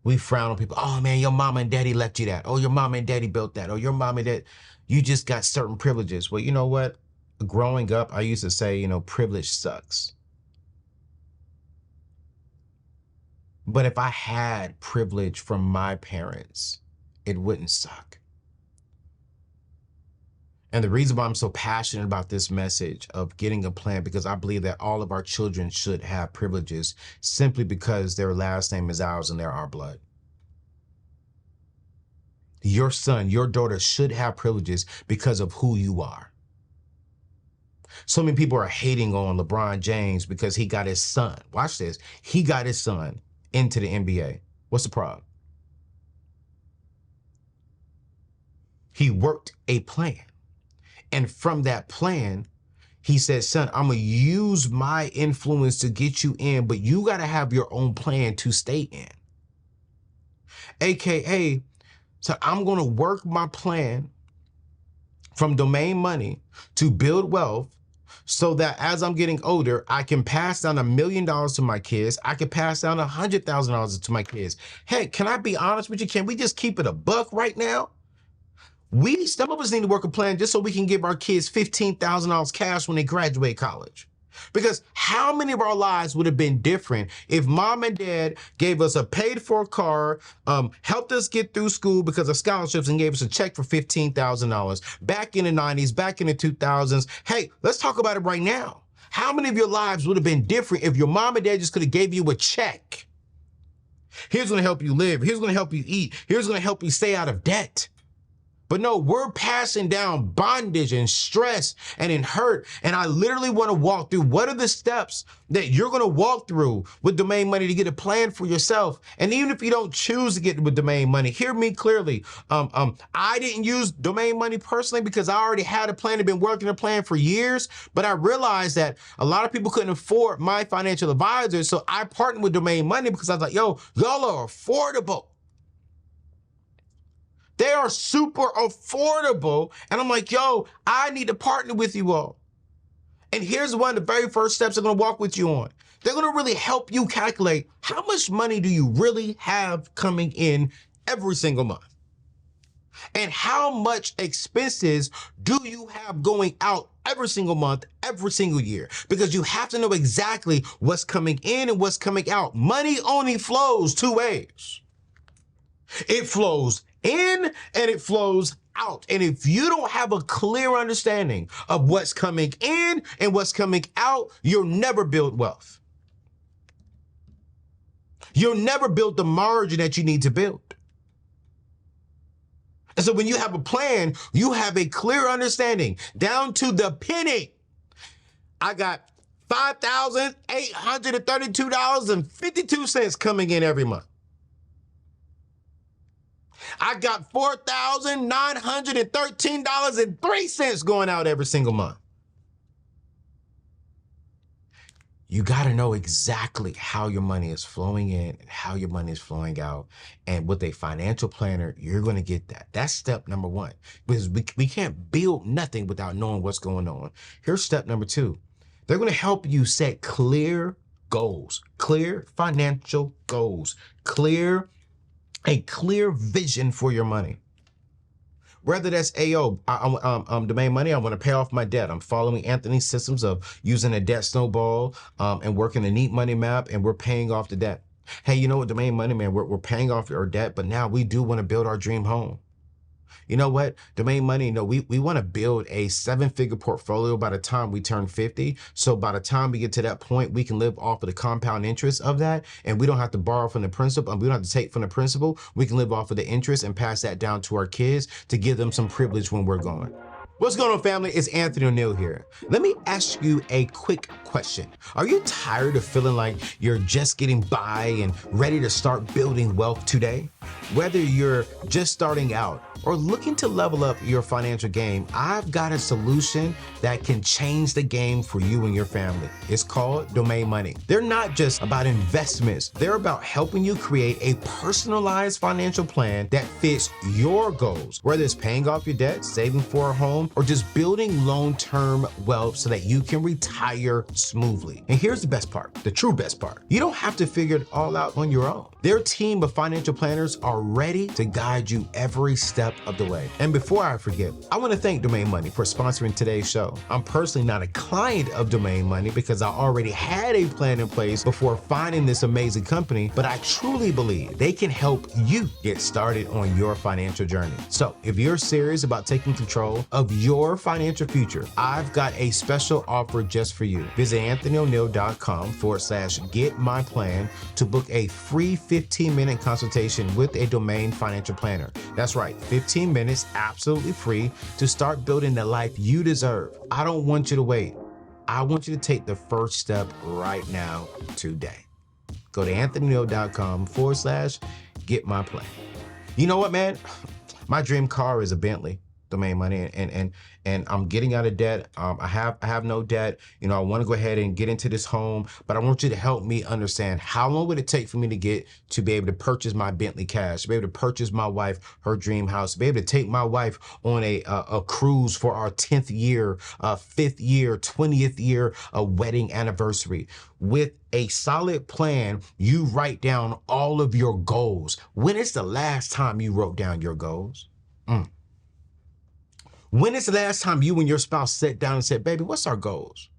We frown on people. Oh man, your mama and daddy left you that. Oh, your mama and daddy built that. Oh, your mama and dad, you just got certain privileges. Well, you know what? Growing up, I used to say, privilege sucks. But if I had privilege from my parents, it wouldn't suck. And the reason why I'm so passionate about this message of getting a plan, because I believe that all of our children should have privileges simply because their last name is ours and they're our blood. Your son, your daughter should have privileges because of who you are. So many people are hating on LeBron James because he got his son. Watch this. He got his son into the NBA. What's the problem? He worked a plan. And from that plan, he said, son, I'm going to use my influence to get you in, but you got to have your own plan to stay in. AKA, so I'm going to work my plan from domain money to build wealth so that as I'm getting older, I can pass down $1 million to my kids. I can pass down $100,000 to my kids. Hey, can I be honest with you? Can we just keep it a buck right now? Some of us need to work a plan just so we can give our kids $15,000 cash when they graduate college. Because how many of our lives would have been different if mom and dad gave us a paid for car, helped us get through school because of scholarships and gave us a check for $15,000 back in the 90s, back in the 2000s. Hey, let's talk about it right now. How many of your lives would have been different if your mom and dad just could have gave you a check? Here's going to help you live. Here's going to help you eat. Here's going to help you stay out of debt. But no, we're passing down bondage and stress and in hurt. And I literally want to walk through what are the steps that you're going to walk through with domain money to get a plan for yourself. And even if you don't choose to get with domain money, hear me clearly. I didn't use domain money personally because I already had a plan and been working a plan for years. But I realized that a lot of people couldn't afford my financial advisors. So I partnered with domain money because I was like, yo, y'all are affordable. They are super affordable. And I'm like, yo, I need to partner with you all. And here's one of the very first steps I'm going to walk with you on. They're going to really help you calculate how much money do you really have coming in every single month? And how much expenses do you have going out every single month, every single year? Because you have to know exactly what's coming in and what's coming out. Money only flows two ways. It flows in and it flows out. And if you don't have a clear understanding of what's coming in and what's coming out, you'll never build wealth. You'll never build the margin that you need to build. And so when you have a plan, you have a clear understanding down to the penny. I got $5,832.52 coming in every month. I got $4,913.03 going out every single month. You got to know exactly how your money is flowing in and how your money is flowing out. And with a financial planner, you're going to get that. That's step number one, because we can't build nothing without knowing what's going on. Here's step number two. They're going to help you set clear goals, clear financial goals, a clear vision for your money. Whether that's domain money, I want to pay off my debt. I'm following Anthony's systems of using a debt snowball and working a neat money map, and we're paying off the debt. Hey, you know what, domain money, man, we're paying off our debt, but now we do want to build our dream home. You know what? Domain money, we want to build a 7-figure portfolio by the time we turn 50. So by the time we get to that point, we can live off of the compound interest of that. And we don't have to borrow from the principal, and we don't have to take from the principal. We can live off of the interest and pass that down to our kids to give them some privilege when we're gone. What's going on, family? It's Anthony ONeal here. Let me ask you a quick question. Are you tired of feeling like you're just getting by and ready to start building wealth today? Whether you're just starting out or looking to level up your financial game, I've got a solution that can change the game for you and your family. It's called Domain Money. They're not just about investments. They're about helping you create a personalized financial plan that fits your goals, whether it's paying off your debt, saving for a home, or just building long-term wealth so that you can retire smoothly. And here's the best part, the true best part. You don't have to figure it all out on your own. Their team of financial planners are ready to guide you every step of the way. And before I forget, I want to thank Domain Money for sponsoring today's show. I'm personally not a client of Domain Money because I already had a plan in place before finding this amazing company, but I truly believe they can help you get started on your financial journey. So if you're serious about taking control of your financial future, I've got a special offer just for you. Visit AnthonyONeal.com/getmyplan to book a free 15-minute consultation with a Domain financial planner. That's right, 15 minutes absolutely free to start building the life you deserve. I don't want you to wait. I want you to take the first step right now, today. Go to AnthonyONeal.com/getmyplan. You know what, man? My dream car is a Bentley. Domain Money, and I'm getting out of debt. I have no debt. You know, I want to go ahead and get into this home, but I want you to help me understand how long would it take for me to be able to purchase my Bentley cash, to be able to purchase my wife her dream house, to be able to take my wife on a cruise for our 10th year, 5th year, 20th year wedding anniversary. With a solid plan, you write down all of your goals. When is the last time you wrote down your goals? When is the last time you and your spouse sat down and said, baby, what's our goals?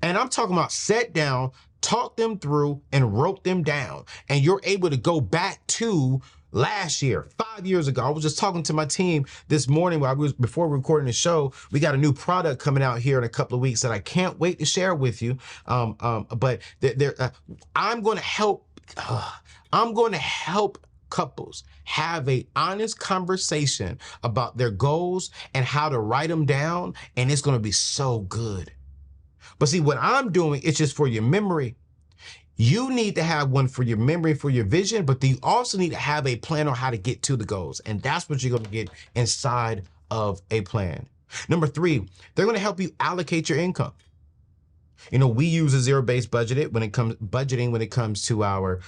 And I'm talking about sat down, talked them through, and wrote them down. And you're able to go back to last year, 5 years ago. I was just talking to my team this morning before recording the show. We got a new product coming out here in a couple of weeks that I can't wait to share with you. But I'm going to help. I'm going to help couples have a honest conversation about their goals and how to write them down, and it's going to be so good. But see, what I'm doing is just for your memory. You need to have one for your memory, for your vision, but you also need to have a plan on how to get to the goals, and that's what you're going to get inside of a plan. Number 3, they're going to help you allocate your income. You know, we use a zero-based budgeting when it comes to our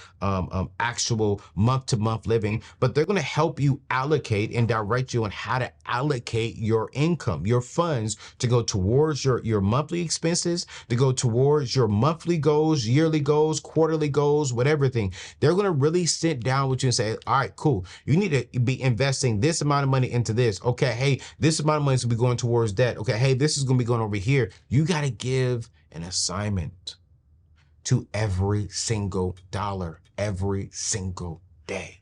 actual month-to-month living, but they're going to help you allocate and direct you on how to allocate your income, your funds, to go towards your monthly expenses, to go towards your monthly goals, yearly goals, quarterly goals, whatever thing. They're going to really sit down with you and say, all right, cool. You need to be investing this amount of money into this. Okay, hey, this amount of money is going to be going towards that. Okay, hey, this is going to be going over here. You got to give an assignment to every single dollar, every single day.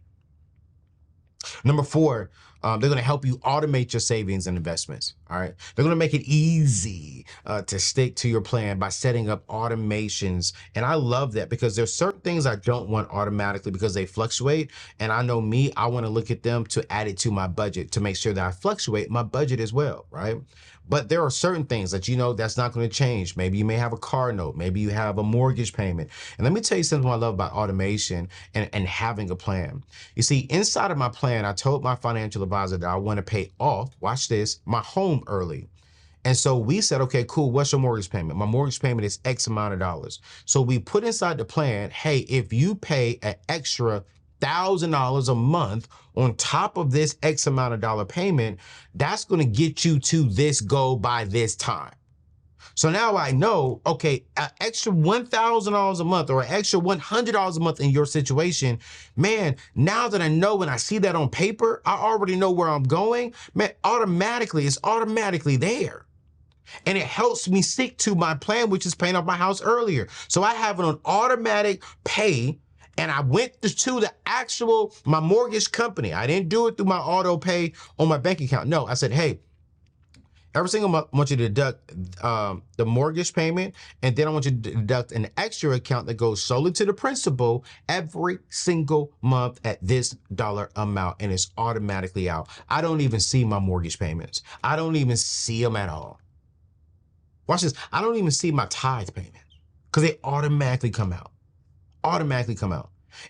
Number 4, they're going to help you automate your savings and investments. All right. They're going to make it easy to stick to your plan by setting up automations. And I love that because there's certain things I don't want automatically because they fluctuate. And I know me, I want to look at them to add it to my budget to make sure that I fluctuate my budget as well. Right. But there are certain things that, you know, that's not going to change. Maybe you may have a car note. Maybe you have a mortgage payment. And let me tell you something I love about automation and having a plan. You see, inside of my plan, I told my financial advisor that I want to pay off, watch this, my home early. And so we said, okay, cool. What's your mortgage payment? My mortgage payment is X amount of dollars. So we put inside the plan, hey, if you pay an extra $1,000 a month on top of this X amount of dollar payment, that's going to get you to this goal by this time. So now I know, okay, an extra $1,000 a month or an extra $100 a month in your situation, man, now that I know when I see that on paper, I already know where I'm going, man, it's automatically there. And it helps me stick to my plan, which is paying off my house earlier. So I have it on automatic pay. And I went to my mortgage company. I didn't do it through my auto pay on my bank account. No, I said, hey, every single month, I want you to deduct the mortgage payment. And then I want you to deduct an extra account that goes solely to the principal every single month at this dollar amount. And it's automatically out. I don't even see my mortgage payments. I don't even see them at all. Watch this. I don't even see my tithe payments because they automatically come out.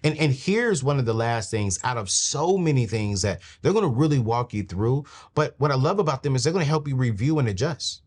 And here's one of the last things out of so many things that they're going to really walk you through. But what I love about them is they're going to help you review and adjust.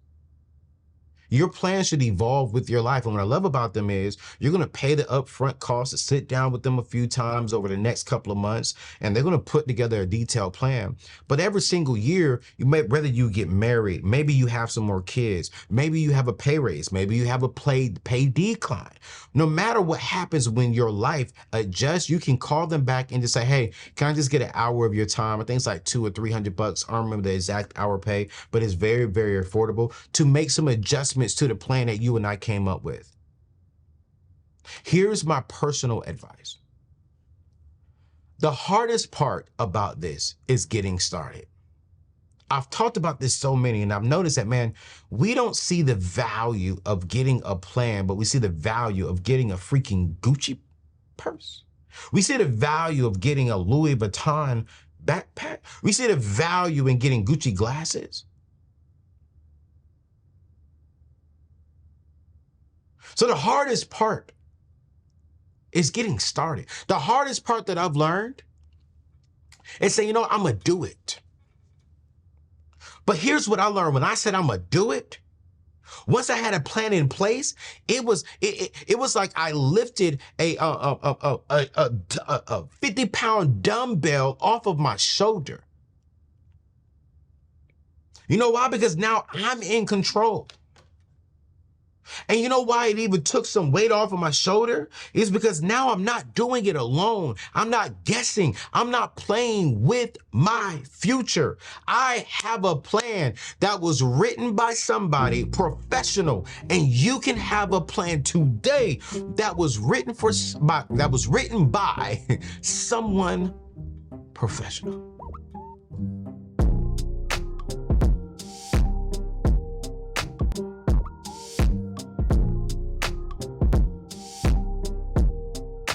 Your plan should evolve with your life. And what I love about them is you're going to pay the upfront cost to sit down with them a few times over the next couple of months, and they're going to put together a detailed plan. But every single year, whether you get married, maybe you have some more kids, maybe you have a pay raise, maybe you have a pay decline. No matter what happens when your life adjusts, you can call them back and just say, hey, can I just get an hour of your time? I think it's like $200 or $300. I don't remember the exact hour pay, but it's very, very affordable to make some adjustments to the plan that you and I came up with. Here's my personal advice. The hardest part about this is getting started. I've talked about this so many, and I've noticed that, man, we don't see the value of getting a plan, but we see the value of getting a freaking Gucci purse. We see the value of getting a Louis Vuitton backpack. We see the value in getting Gucci glasses. So the hardest part is getting started. The hardest part that I've learned is saying, I'm going to do it. But here's what I learned when I said I'm going to do it. Once I had a plan in place, it was like I lifted a 50-pound dumbbell off of my shoulder. You know why? Because now I'm in control. And you know why it even took some weight off of my shoulder? Is because now I'm not doing it alone. I'm not guessing. I'm not playing with my future. I have a plan that was written by somebody professional, and you can have a plan today that was written by someone professional.